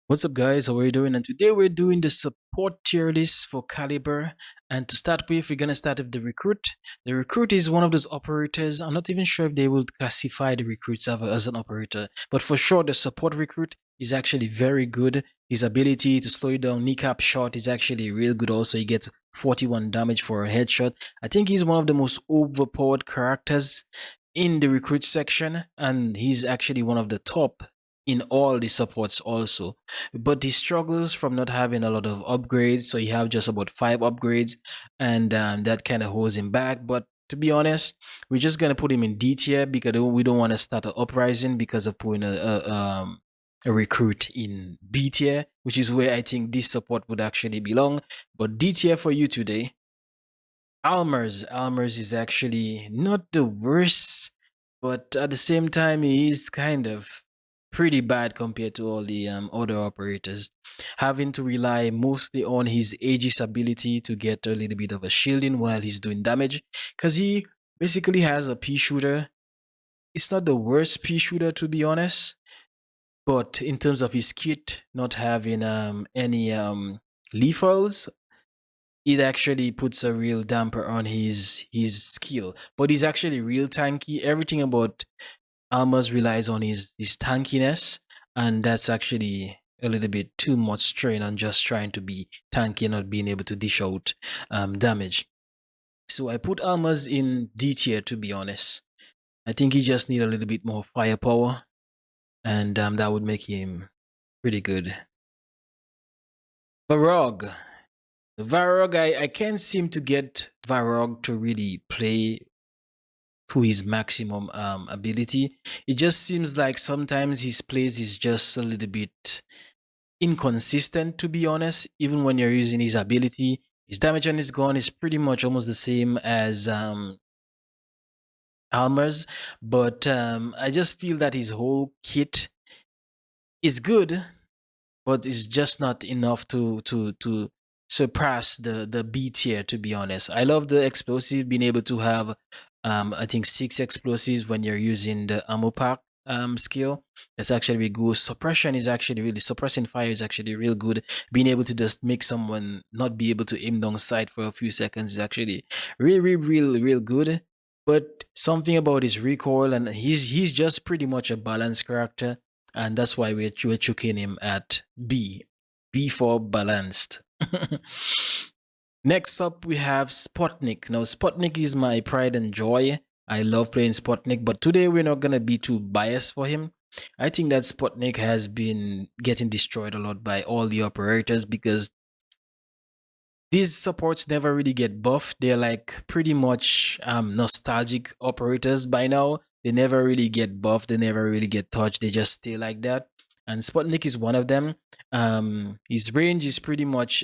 What's up, guys? How are you doing? And today we're doing the support tier list for Caliber. And to start with, we're gonna start with the recruit. The recruit is one of those operators. I'm not even sure if they will classify the recruits as an operator, but for sure, the support recruit is actually very good. His ability to slow you down, kneecap shot is actually real good. Also, he gets 41 damage for a headshot. I think he's one of the most overpowered characters in the recruit section, and he's actually one of the top in all the supports also, but he struggles from not having a lot of upgrades. So he have just about 5 upgrades, and that kind of holds him back. But to be honest, we're just gonna put him in D tier because we don't want to start an uprising because of putting a recruit in B tier, which is where I think this support would actually belong. But D tier for you today. Almers is actually not the worst, but at the same time, he is kind of pretty bad compared to all the other operators, having to rely mostly on his Aegis ability to get a little bit of a shielding while he's doing damage, because he basically has a pea shooter. It's not the worst pea shooter, to be honest, but in terms of his kit not having any lethals, it actually puts a real damper on his skill. But he's actually real tanky. Everything about Almas relies on his tankiness, and that's actually a little bit too much strain on just trying to be tanky and not being able to dish out damage. So I put Almas in D tier, to be honest. I think he just need a little bit more firepower, and that would make him pretty good. Varog. Varog, I can't seem to get Varog to really play to his maximum ability. It just seems like sometimes his plays is just a little bit inconsistent, to be honest. Even when you're using his ability, his damage on his gun is pretty much almost the same as Almer's, but I just feel that his whole kit is good, but it's just not enough to surpass the B tier, to be honest. I love the explosive, being able to have I think 6 explosives when you're using the ammo pack skill. That's actually really good. Suppression is actually really suppressing fire is actually real good. Being able to just make someone not be able to aim down sight for a few seconds is actually real good. But something about his recoil, and he's just pretty much a balanced character, and that's why we're chucking him at B. B for balanced. Next up, we have Sputnik. Now, Sputnik is my pride and joy. I love playing Sputnik, but today we're not going to be too biased for him. I think that Sputnik has been getting destroyed a lot by all the operators because these supports never really get buffed. They're like pretty much nostalgic operators by now. They never really get buffed. They never really get touched. They just stay like that. And Sputnik is one of them. His range is pretty much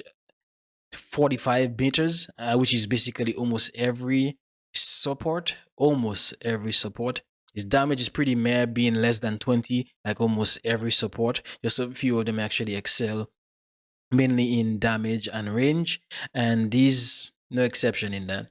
45 meters, which is basically almost every support. Almost every support. His damage is pretty meh, being less than 20, like almost every support. Just a few of them actually excel, mainly in damage and range, and he's no exception in that.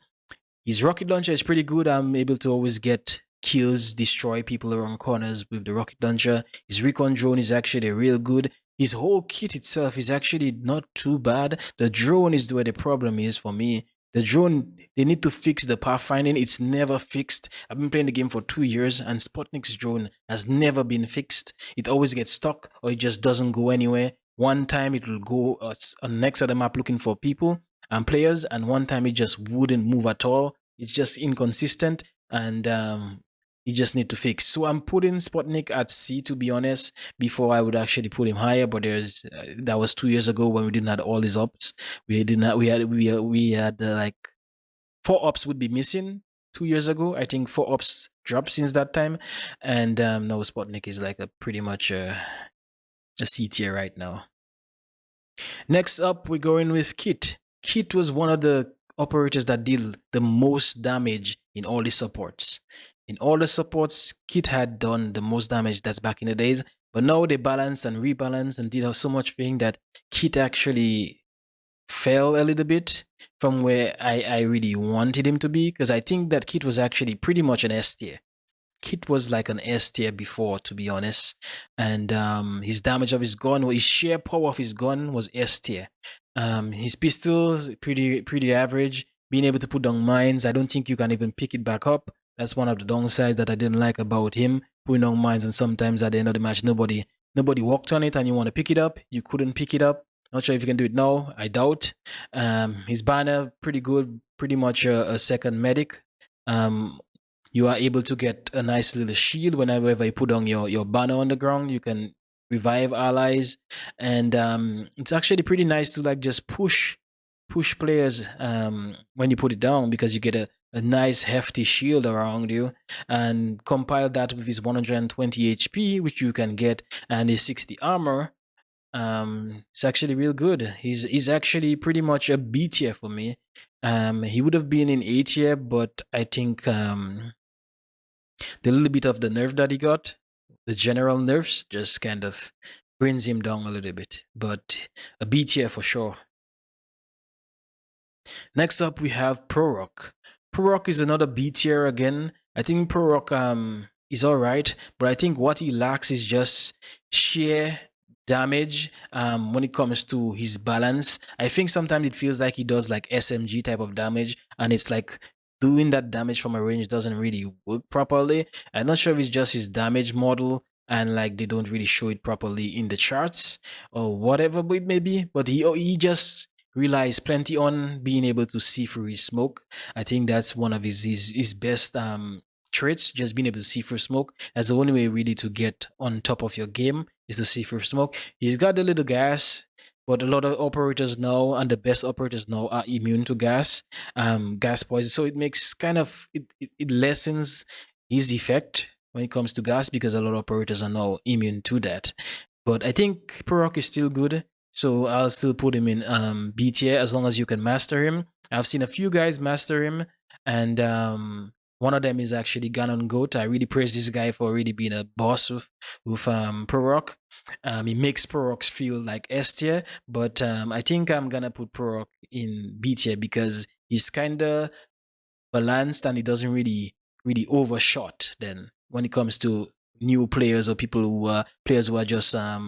His rocket launcher is pretty good. I'm able to always get kills, destroy people around corners with the rocket launcher. His recon drone is actually real good. His whole kit itself is actually not too bad. The drone is where the problem is for me. The drone, they need to fix the pathfinding. It's never fixed. I've been playing the game for 2 years, and Sputnik's drone has never been fixed. It always gets stuck, or it just doesn't go anywhere. One time it will go on next to the map looking for people and players, and one time it just wouldn't move at all. It's just inconsistent, and you just need to fix. So I'm putting Sputnik at C, to be honest. Before I would actually put him higher, but there's that was 2 years ago when we didn't have all these ops. We did not. We had like 4 ops would be missing 2 years ago. I think 4 ops dropped since that time, and now Sputnik is like a pretty much a C tier right now. Next up, we're going with Kit. Kit was one of the operators that did the most damage in all the supports. In all the supports, Kit had done the most damage. That's back in the days. But now they balanced and rebalanced and did so much thing that Kit actually fell a little bit from where I really wanted him to be, because I think that Kit was actually pretty much an S tier. kit was like an S tier before, to be honest. And his damage of his gun, his sheer power of his gun was S tier. His pistols pretty average. Being able to put down mines, I don't think you can even pick it back up. That's one of the downsides that I didn't like about him, putting down mines, and sometimes at the end of the match, nobody walked on it, and you want to pick it up, you couldn't pick it up. Not sure if you can do it now. I doubt. His banner pretty good, pretty much a second medic. You are able to get a nice little shield whenever you put on your banner on the ground. You can revive allies, and it's actually pretty nice to like just push players when you put it down, because you get a nice hefty shield around you, and compile that with his 120 HP, which you can get, and his 60 armor. It's actually real good. He's actually pretty much a B tier for me. He would have been in A tier, but I think the little bit of the nerf that he got, the general nerfs, just kind of brings him down a little bit. But a B tier for sure. Next up, we have Prorok. Prorok is another B tier again. I think Prorok is alright, but I think what he lacks is just sheer damage when it comes to his balance. I think sometimes it feels like he does like SMG type of damage, and it's like doing that damage from a range doesn't really work properly. I'm not sure if it's just his damage model and like they don't really show it properly in the charts or whatever it may be, but he just relies plenty on being able to see through his smoke. I think that's one of his best traits, just being able to see through smoke. That's the only way really to get on top of your game, is to see through smoke. He's got a little gas, but a lot of operators now, and the best operators now, are immune to gas poison. So it makes kind of it lessens his effect when it comes to gas, because a lot of operators are now immune to that. But I think Prorok is still good, so I'll still put him in B tier as long as you can master him. I've seen a few guys master him, and one of them is actually Ganon Goat. I really praise this guy for really being a boss with Prorok. He makes Proroks feel like S tier, but I think I'm gonna put Prorok in B tier because he's kinda balanced and he doesn't really overshot. Then when it comes to new players or people who are players who are just a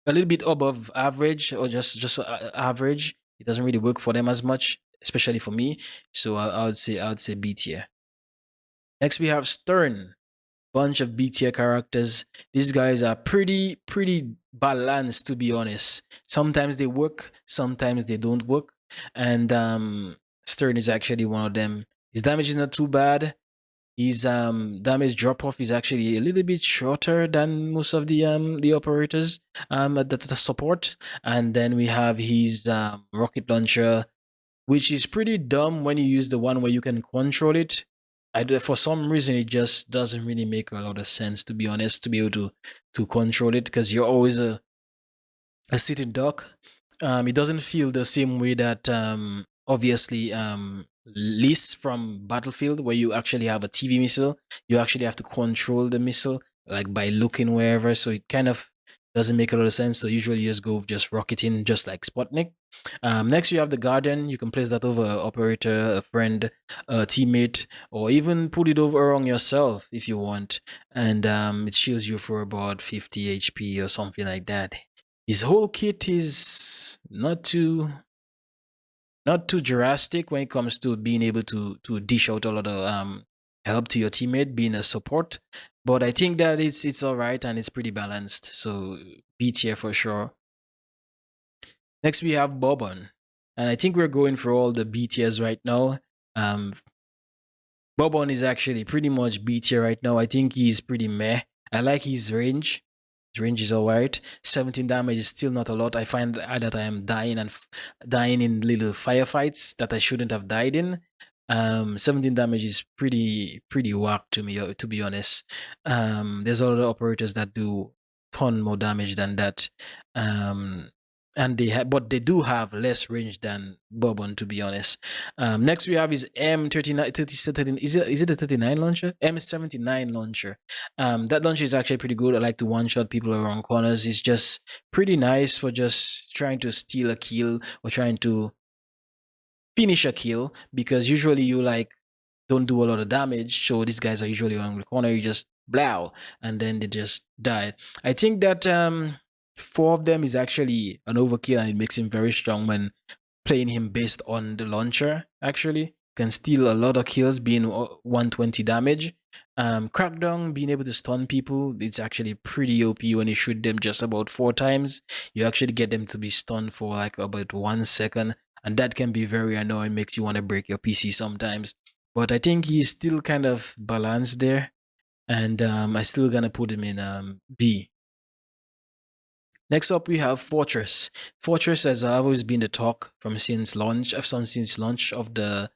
little bit above average or just average, it doesn't really work for them as much, especially for me. So I would say B tier. Next we have Stern. Bunch of B tier characters. These guys are pretty balanced, to be honest. Sometimes they work, sometimes they don't work, and Stern is actually one of them. His damage is not too bad. His damage drop off is actually a little bit shorter than most of the operators the support. And then we have his rocket launcher, which is pretty dumb when you use the one where you can control it. For some reason, it just doesn't really make a lot of sense, to be honest, to be able to control it, because you're always a sitting duck. It doesn't feel the same way that obviously lists from Battlefield, where you actually have a TV missile. You actually have to control the missile like by looking wherever. So it kind of doesn't make a lot of sense. So usually you just go just rocketing, just like Sputnik. Next, you have the Guardian. You can place that over an operator, a friend, a teammate, or even put it over on yourself if you want. And it shields you for about 50 HP or something like that. His whole kit is not too drastic when it comes to being able to dish out a lot of help to your teammate, being a support. But I think that it's all right and it's pretty balanced. So B tier for sure. Next we have Bourbon, and I think we're going for all the B tiers right now. Bourbon is actually pretty much B tier right now. I think he's pretty meh. I like his range. His range is alright. 17 damage is still not a lot. I find that I am dying and dying in little firefights that I shouldn't have died in. 17 damage is pretty whack to me, to be honest. There's other operators that do ton more damage than that. And but they do have less range than Bourbon, to be honest. Next we have is M39, 30, is it a 39 launcher? M79 launcher. That launcher is actually pretty good. I like to one-shot people around corners. It's just pretty nice for just trying to steal a kill or trying to finish a kill, because usually you like don't do a lot of damage. So these guys are usually on the corner. You just blow, and then they just die. I think that four of them is actually an overkill, and it makes him very strong when playing him based on the launcher. Actually, can steal a lot of kills, being 120 damage. Crackdown, being able to stun people, it's actually pretty OP when you shoot them just about 4 times. You actually get them to be stunned for like about 1 second, and that can be very annoying, makes you want to break your PC sometimes. But I think he's still kind of balanced there, and I still gonna put him in B. Next up, we have Fortress. Fortress has always been the talk from since launch of the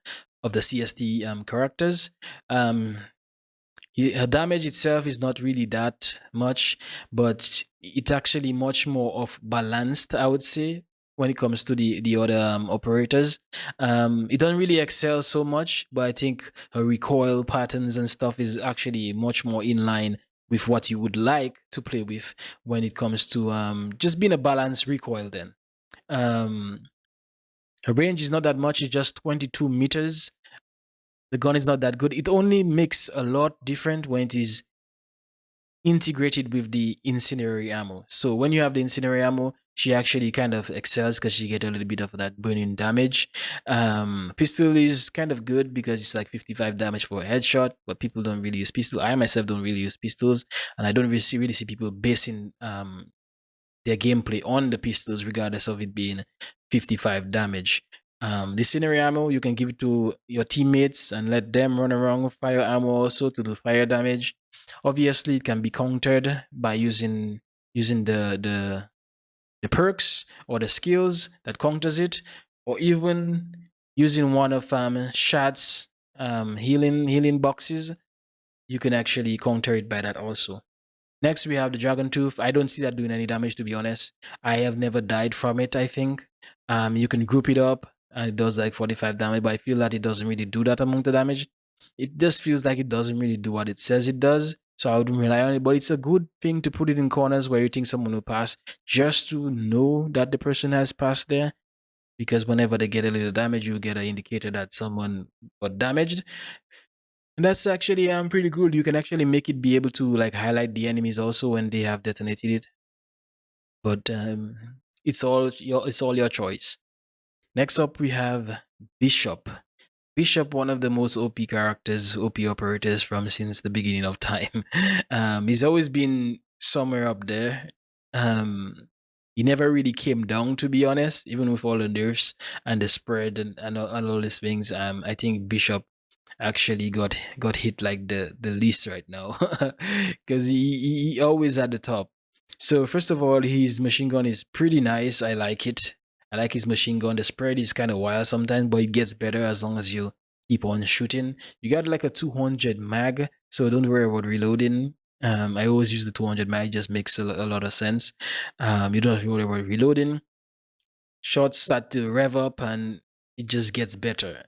CST characters. Um, her damage itself is not really that much, but it's actually much more of balanced, I would say, when it comes to the other operators. It doesn't really excel so much, but I think her recoil patterns and stuff is actually much more in line with what you would like to play with when it comes to just being a balanced recoil. Then um, her range is not that much; it's just 22 meters. The gun is not that good. It only makes a lot different when it is integrated with the incendiary ammo. So when you have the incendiary ammo, she actually kind of excels because she get a little bit of that burning damage. Pistol is kind of good because it's like 55 damage for a headshot, but people don't really use pistol. I myself don't really use pistols, and I don't really see people basing their gameplay on the pistols, regardless of it being 55 damage. The scenery ammo, you can give it to your teammates and let them run around with fire ammo also to do fire damage. Obviously, it can be countered by using the perks or the skills that counters it, or even using one of Shad's healing boxes. You can actually counter it by that also. Next, we have the Dragon Tooth. I don't see that doing any damage, to be honest. I have never died from it, I think. You can group it up, and it does like 45 damage, but I feel that it doesn't really do that amount of damage. It just feels like it doesn't really do what it says it does, so I wouldn't rely on it. But it's a good thing to put it in corners where you think someone will pass, just to know that the person has passed there. Because whenever they get a little damage, you get an indicator that someone got damaged. And that's actually pretty good. You can actually make it be able to like highlight the enemies also when they have detonated it. But it's all your choice. Next up, we have Bishop. Bishop, one of the most OP characters, OP operators from since the beginning of time. He's always been somewhere up there. Um, he never really came down, to be honest, even with all the nerfs and the spread and all these things. I think Bishop actually got hit like the least right now because he always at the top. So first of all, his machine gun is pretty nice. I like it. I like his machine gun. The spread is kind of wild sometimes, but it gets better as long as you keep on shooting. You got like a 200 mag, so don't worry about reloading. I always use the 200 mag. It just makes a lot of sense. You don't have to worry about reloading. Shots start to rev up and it just gets better.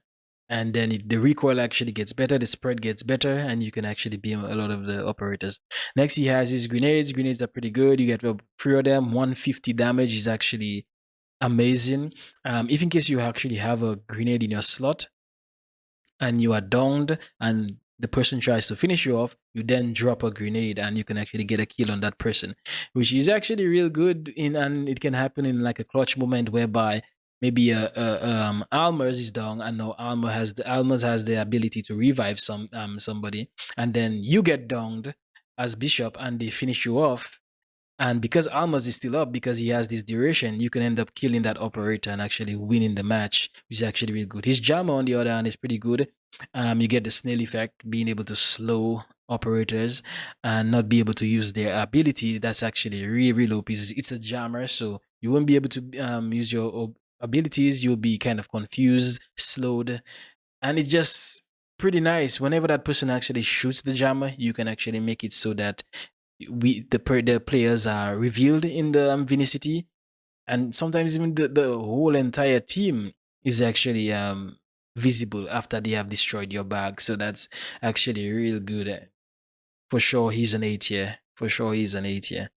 And then the recoil actually gets better, the spread gets better, and you can actually beam a lot of the operators. Next, he has his grenades. Grenades are pretty good. You get 3 of them. 150 damage is actually amazing. If in case you actually have a grenade in your slot and you are downed and the person tries to finish you off, you then drop a grenade and you can actually get a kill on that person, which is actually real good and it can happen in like a clutch moment whereby maybe Almers is down and now Almers has the ability to revive somebody, and then you get downed as Bishop and they finish you off, and because Almas is still up, because he has this duration, you can end up killing that operator and actually winning the match, which is actually really good. His Jammer, on the other hand, is pretty good. You get the snail effect, being able to slow operators and not be able to use their ability. That's actually really, really low pieces. It's a jammer, so you won't be able to use your abilities. You'll be kind of confused, slowed, and it's just pretty nice. Whenever that person actually shoots the jammer, you can actually make it so that the players are revealed in the Vinicity, and sometimes even the whole entire team is actually visible after they have destroyed your bag. So that's actually real good. For sure, he's an A tier. For sure, he's an A tier.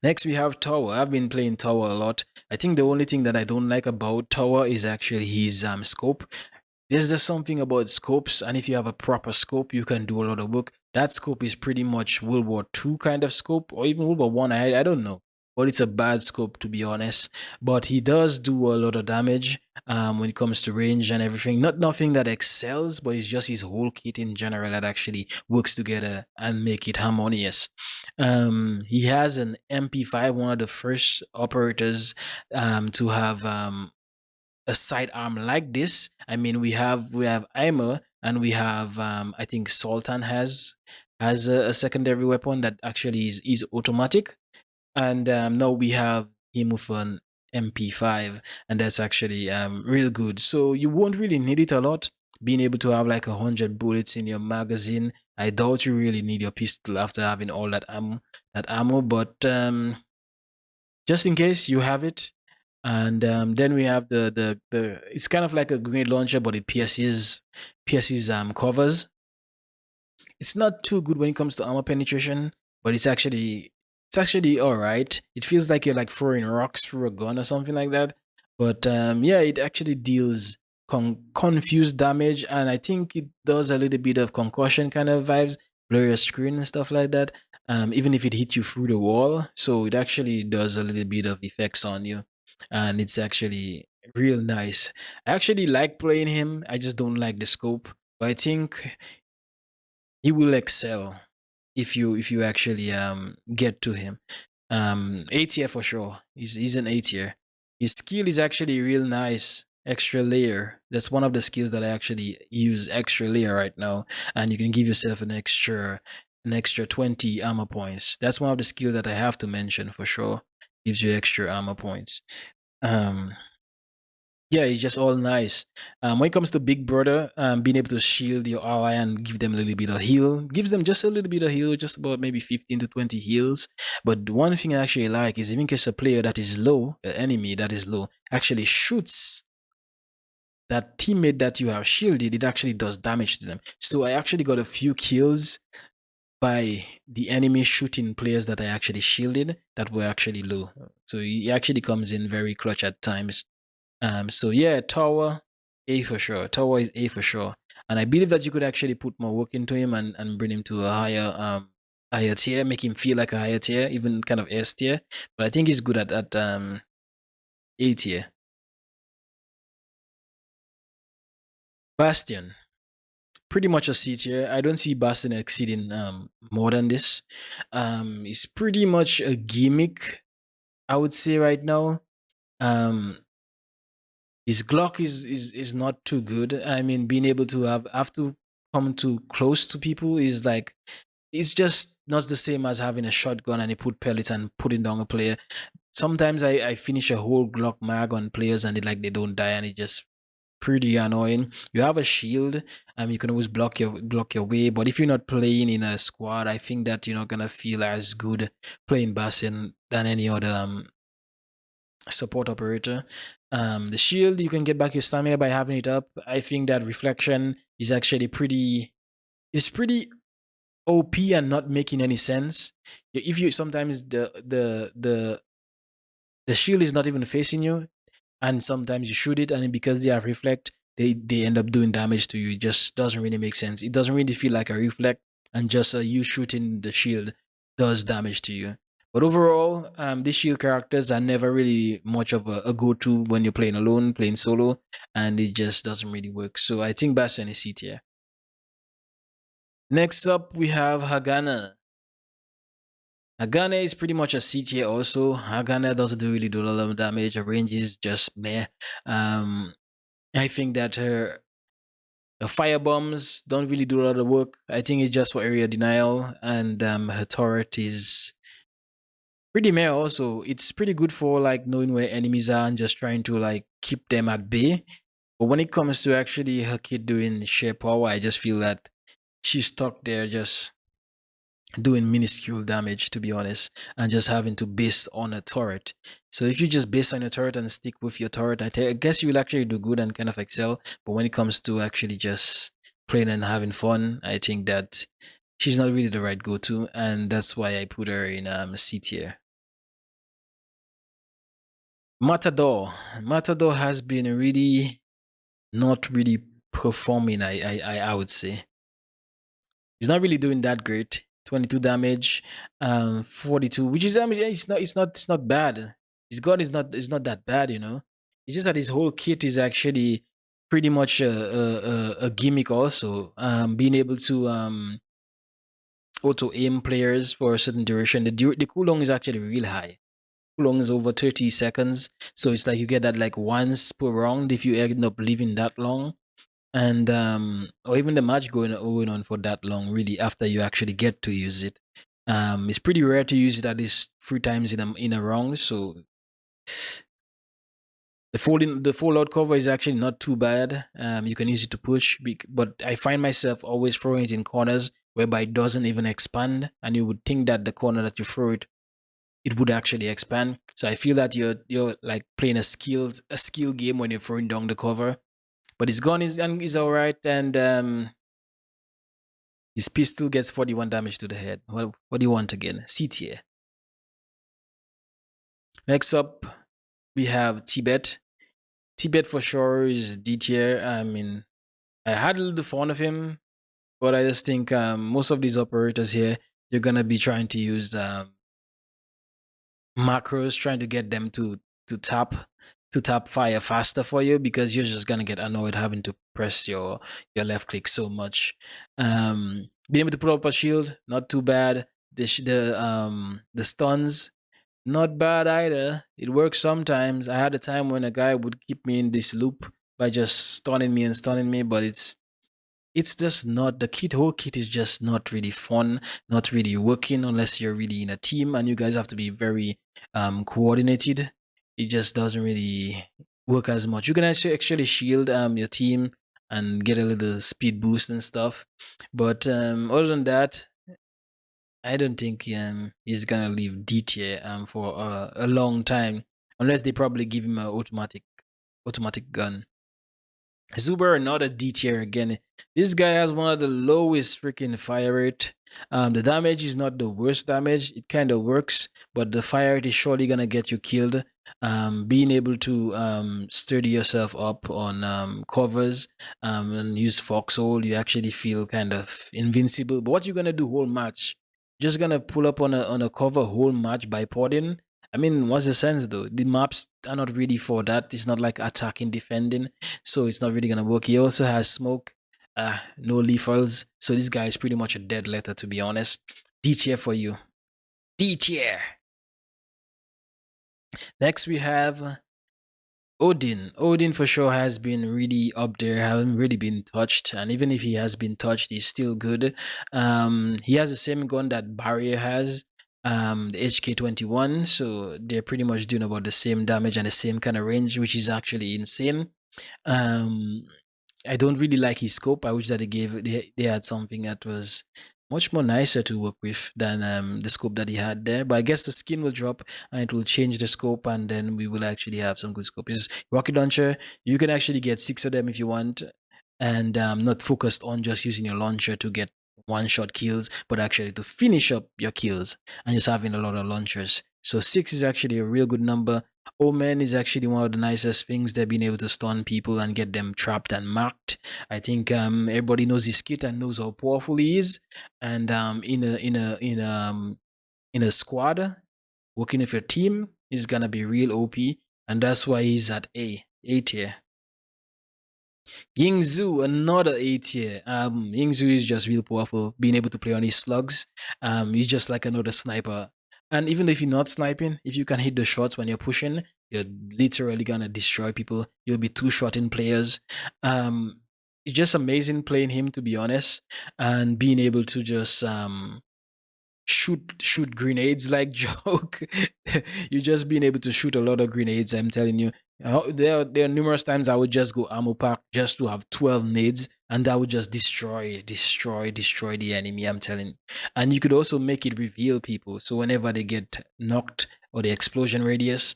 Next, we have Tower. I've been playing Tower a lot. I think the only thing that I don't like about Tower is actually his scope. there's just something about scopes, and if you have a proper scope, you can do a lot of work. That scope is pretty much World War II kind of scope, or even World War One. I don't know, but it's a bad scope to be honest. But he does do a lot of damage when it comes to range and everything. Not nothing that excels, but it's just his whole kit in general that actually works together and make it harmonious. He has an MP5, one of the first operators to have a sidearm like this. I mean, we have Aimer, and we have I think Sultan has a secondary weapon that actually is automatic, and now we have him with an MP5, and that's actually real good. So you won't really need it a lot. Being able to have like 100 bullets in your magazine, I doubt you really need your pistol after having all that ammo. But just in case you have it. And then we have the it's kind of like a grenade launcher, but it pierces covers. It's not too good when it comes to armor penetration, but it's actually all right. It feels like you're like throwing rocks through a gun or something like that. But yeah, it actually deals confused damage, and I think it does a little bit of concussion kind of vibes, blur your screen and stuff like that. Even if it hits you through the wall, so it actually does a little bit of effects on you, and it's actually real nice. I actually like playing him. I just don't like the scope, but I think he will excel if you actually get to him. A tier for sure. He's an A tier. His skill is actually real nice. Extra layer. That's one of the skills that I actually use. Extra layer right now, and you can give yourself an extra 20 armor points. That's one of the skills that I have to mention for sure. Gives you extra armor points. Um, yeah, it's just all nice. When it comes to Big Brother, being able to shield your ally and give them a little bit of heal, gives them just a little bit of heal, just about maybe 15 to 20 heals. But one thing I actually like is even in case a player that is low, an enemy that is low, actually shoots that teammate that you have shielded, it actually does damage to them. So I actually got a few kills by the enemy shooting players that I actually shielded that were actually low. So he actually comes in very clutch at times. So yeah, Tower, A for sure. Tower is A for sure. And I believe that you could actually put more work into him and bring him to a higher tier, make him feel like a higher tier, even kind of S tier. But I think he's good at A tier. Bastion, pretty much a C tier. I don't see Bastion exceeding more than this. It's pretty much a gimmick, I would say right now. Um his Glock is not too good. I mean, being able to have to come too close to people is like, it's just not the same as having a shotgun and you put pellets and putting down a player. Sometimes I finish a whole Glock mag on players and they don't die, and it just pretty annoying. You have a shield, you can always block your way, but if you're not playing in a squad, I think that you're not gonna feel as good playing Bastion than any other support operator. The shield, you can get back your stamina by having it up. I think that reflection is actually pretty OP and not making any sense. If you sometimes the shield is not even facing you, and sometimes you shoot it, and because they have reflect, they end up doing damage to you. It just doesn't really make sense. It doesn't really feel like a reflect, and just you shooting the shield does damage to you. But overall, these shield characters are never really much of a go-to when you're playing alone, playing solo, and it just doesn't really work. So I think Bastion is C tier. Next up, we have Hagana. Hagana is pretty much a C tier also. Hagana doesn't really do a lot of damage. Her range is just meh. Um, I think that her fire bombs don't really do a lot of work. I think it's just for area denial, and her turret is pretty meh also. It's pretty good for like knowing where enemies are and just trying to like keep them at bay. But when it comes to actually her kid doing sheer power, I just feel that she's stuck there just doing minuscule damage, to be honest, and just having to base on a turret. So if you just base on your turret and stick with your turret, I guess you will actually do good and kind of excel. But when it comes to actually just playing and having fun, I think that she's not really the right go-to, and that's why I put her in C tier. Matador has been really not really performing. I would say he's not really doing that great. 22 damage, 42, which is, I mean, it's not bad. His gun is not that bad, you know. It's just that his whole kit is actually pretty much a gimmick also. Being able to auto aim players for a certain duration. The cooldown is actually real high. Cooldown is over 30 seconds, so it's like you get that like once per round if you end up living that long, and or even the match going on for that long. Really, after you actually get to use it, it's pretty rare to use it at least 3 times in a round. So the fallout cover is actually not too bad. You can use it to push, but I find myself always throwing it in corners whereby it doesn't even expand, and you would think that the corner that you throw it would actually expand. So I feel that you're like playing a skill game when you're throwing down the cover. But his gun is alright, and his pistol gets 41 damage to the head. What do you want again? C tier. Next up, we have Tibet. Tibet for sure is D tier. I mean, I had a little fun of him, but I just think most of these operators here, you're gonna be trying to use macros, trying to get them to tap fire faster for you, because you're just gonna get annoyed having to press your left click so much. Being able to put up a shield, not too bad. The stuns, not bad either. It works sometimes. I had a time when a guy would keep me in this loop by just stunning me and stunning me, but it's just not, the whole kit is just not really fun, not really working unless you're really in a team and you guys have to be very coordinated. It just doesn't really work as much. You can actually shield your team and get a little speed boost and stuff, but other than that, I don't think he's gonna leave D tier for a long time, unless they probably give him a automatic gun. Zuber, not a D tier again. This guy has one of the lowest freaking fire rate. The damage is not the worst damage. It kind of works, but the fire rate is surely gonna get you killed. Being able to sturdy yourself up on covers and use foxhole, you actually feel kind of invincible. But what you gonna do whole match? Just gonna pull up on a cover whole match by podding? I mean, what's the sense though? The maps are not really for that. It's not like attacking, defending, so it's not really gonna work. He also has smoke, no lethals, so this guy is pretty much a dead letter, to be honest. D tier for you. D tier. Next we have Odin. Odin for sure has been really up there, haven't really been touched, and even if he has been touched, he's still good. He has the same gun that Barrier has, the HK21, so they're pretty much doing about the same damage and the same kind of range, which is actually insane. Um, I don't really like his scope. I wish that they had something that was much more nicer to work with than the scope that he had there. But I guess the skin will drop and it will change the scope, and then we will actually have some good scope. This rocket launcher, you can actually get 6 of them if you want, and not focused on just using your launcher to get one-shot kills, but actually to finish up your kills and just having a lot of launchers. So 6 is actually a real good number. Omen is actually one of the nicest things. They've been able to stun people and get them trapped and marked. I think everybody knows his kit and knows how powerful he is. And in a squad, working with your team, is gonna be real OP, and that's why he's at A tier. Yingzhu, another A tier. Yingzhu is just real powerful, being able to play on his slugs. He's just like another sniper. And even if you're not sniping, if you can hit the shots when you're pushing, you're literally gonna destroy people. You'll be two-shotting players. It's just amazing playing him, to be honest, and being able to just shoot grenades like joke. You just being able to shoot a lot of grenades, I'm telling you. There are numerous times I would just go ammo pack just to have 12 nades, and that would just destroy the enemy, I'm telling you. And you could also make it reveal people, so whenever they get knocked or the explosion radius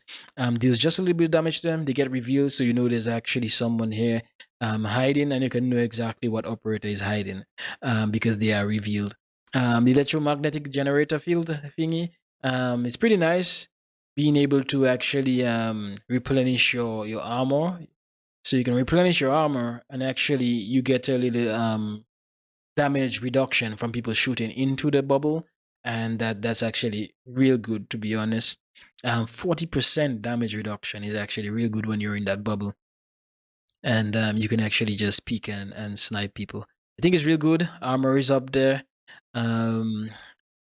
deals just a little bit of damage to them, they get revealed, so you know there's actually someone here hiding, and you can know exactly what operator is hiding because they are revealed. The electromagnetic generator field thingy, it's pretty nice, being able to actually replenish your armor. So you can replenish your armor, and actually you get a little damage reduction from people shooting into the bubble, and that's actually real good, to be honest. 40% damage reduction is actually real good when you're in that bubble, and you can actually just peek and snipe people. I think it's real good. Armor is up there. Um,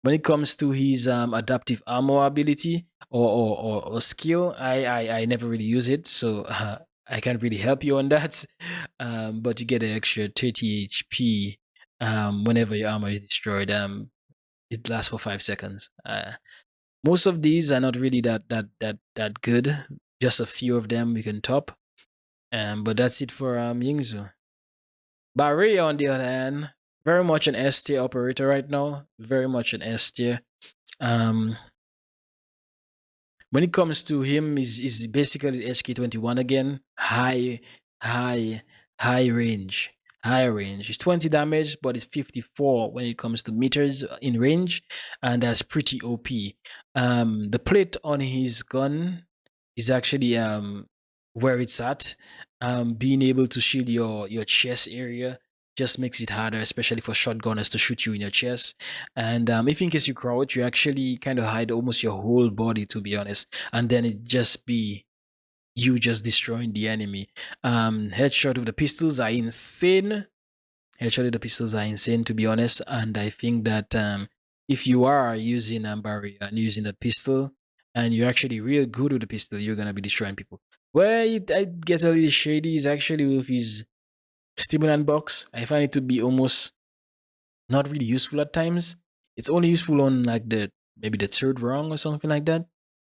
when it comes to his adaptive armor ability or skill, I never really use it, so I can't really help you on that. But you get an extra 30 HP whenever your armor is destroyed. It lasts for 5 seconds. Most of these are not really that good. Just a few of them we can top. But that's it for Yingzhu. Barry, on the other hand, very much an S tier operator right now. Very much an S tier. Um, when it comes to him, is basically HK21 again. High, high range. High range. It's 20 damage, but it's 54 when it comes to meters in range, and that's pretty OP. The plate on his gun is actually where it's at. Being able to shield your chest area just makes it harder, especially for shotgunners to shoot you in your chest. And if in case you crouch, you actually kind of hide almost your whole body, to be honest, and then it just be you just destroying the enemy. Headshot with the pistols are insane. Headshot with the pistols are insane, to be honest. And I think that if you are using barrier and using the pistol, and you're actually real good with the pistol, you're gonna be destroying people. Where it gets a little shady is actually with his stimulant box. I find it to be almost not really useful at times. It's only useful on like maybe the third round or something like that.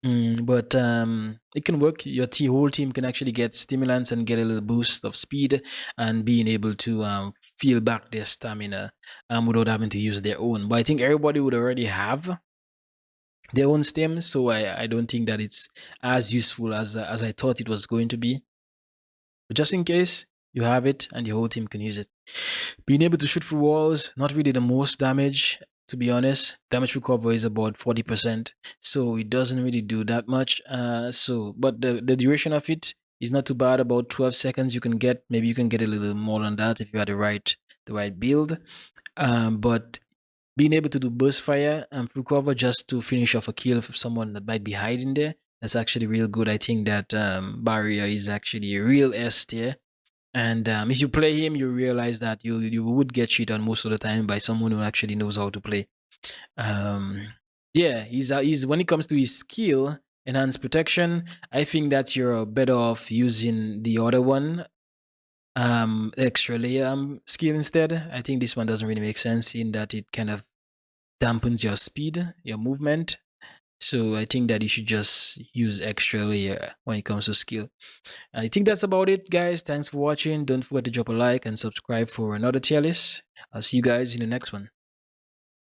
But it can work. Your whole team can actually get stimulants and get a little boost of speed and being able to feel back their stamina without having to use their own. But I think everybody would already have their own stim, so I don't think that it's as useful as I thought it was going to be. But just in case, you have it and your whole team can use it. Being able to shoot through walls, not really the most damage, to be honest. Damage recovery is about 40%, so it doesn't really do that much. But the duration of it is not too bad, about 12 seconds you can get. Maybe you can get a little more than that if you had the right build. But being able to do burst fire and through cover just to finish off a kill for someone that might be hiding there, that's actually real good. I think that barrier is actually a real S tier. And if you play him, you realize that you would get cheated on most of the time by someone who actually knows how to play. Yeah, he's when it comes to his skill, enhanced protection, I think that you're better off using the other one, extra layer skill instead. I think this one doesn't really make sense in that it kind of dampens your speed, your movement. So I think that you should just use extra layer when it comes to skill. I think that's about it, guys. Thanks for watching. Don't forget to drop a like and subscribe for another tier list. I'll see you guys in the next one.